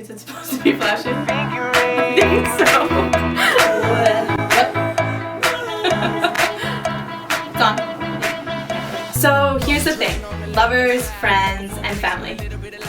Is it supposed to be flashing? I think so. It's on. So here's the thing, lovers, friends, and family.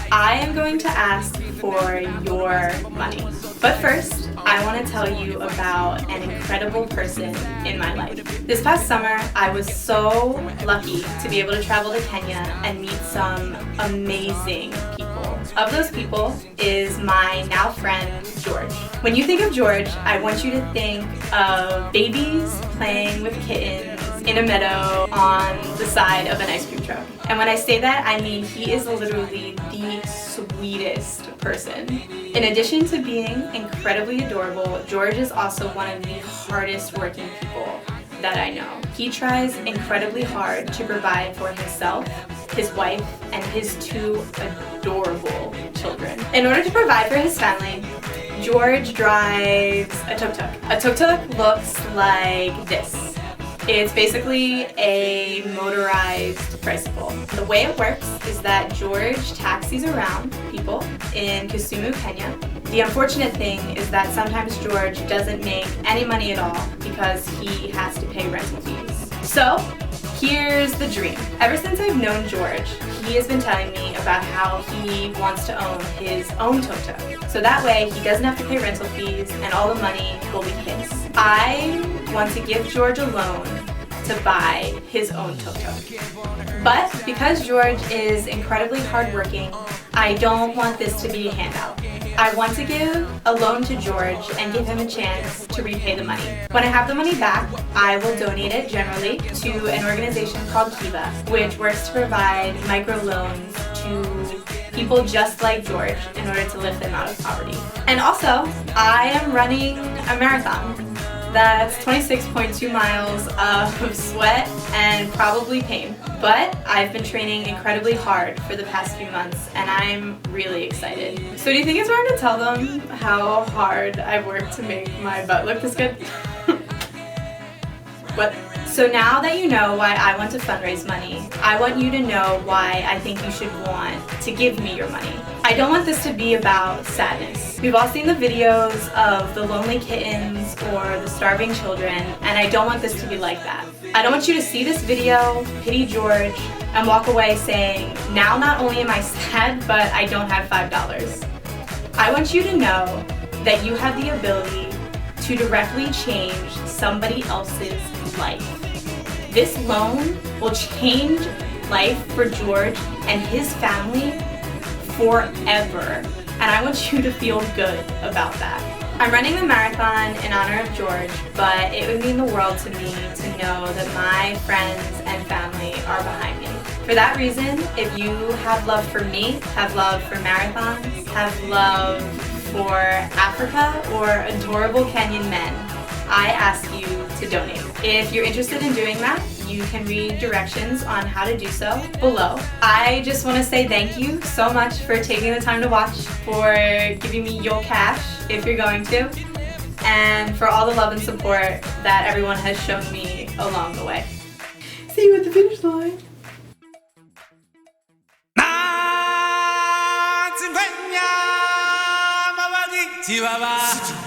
I am going to ask for your money. But first, I want to tell you about an incredible person in my life. This past summer, I was so lucky to be able to travel to Kenya and meet some amazing people. Of those people is my now friend, George. When you think of George, I want you to think of babies playing with kittens in a meadow on the side of an ice cream truck. And when I say that, I mean he is literally the sweetest person. In addition to being incredibly adorable, George is also one of the hardest working people that I know. He tries incredibly hard to provide for himself, his wife, and his two adorable children. In order to provide for his family, George drives a tuk-tuk. A tuk-tuk looks like this. It's basically a motorized tricycle. The way it works is that George taxis around people in Kisumu, Kenya. The unfortunate thing is that sometimes George doesn't make any money at all because he has to pay rental fees. So, here's the dream. Ever since I've known George, he has been telling me about how he wants to own his own tuk-tuk. So that way he doesn't have to pay rental fees and all the money will be his. I want to give George a loan to buy his own tuk-tuk. But because George is incredibly hardworking, I don't want this to be a handout. I want to give a loan to George and give him a chance to repay the money. When I have the money back, I will donate it generally to an organization called Kiva, which works to provide microloans to people just like George in order to lift them out of poverty. And also, I am running a marathon. That's 26.2 miles of sweat and probably pain. But I've been training incredibly hard for the past few months and I'm really excited. So do you think it's wrong to tell them how hard I've worked to make my butt look this good? What? So now that you know why I want to fundraise money, I want you to know why I think you should want to give me your money. I don't want this to be about sadness. We've all seen the videos of the lonely kittens or the starving children, and I don't want this to be like that. I don't want you to see this video, pity George, and walk away saying, now not only am I sad, but I don't have $5. I want you to know that you have the ability to directly change somebody else's life. This loan will change life for George and his family forever. And I want you to feel good about that. I'm running the marathon in honor of George, but it would mean the world to me to know that my friends and family are behind me. For that reason, if you have love for me, have love for marathons, have love for Africa or adorable Kenyan men, I ask you to donate. If you're interested in doing that, you can read directions on how to do so below. I just want to say thank you so much for taking the time to watch, for giving me your cash if you're going to, and for all the love and support that everyone has shown me along the way. See you at the finish line. Chihuahua.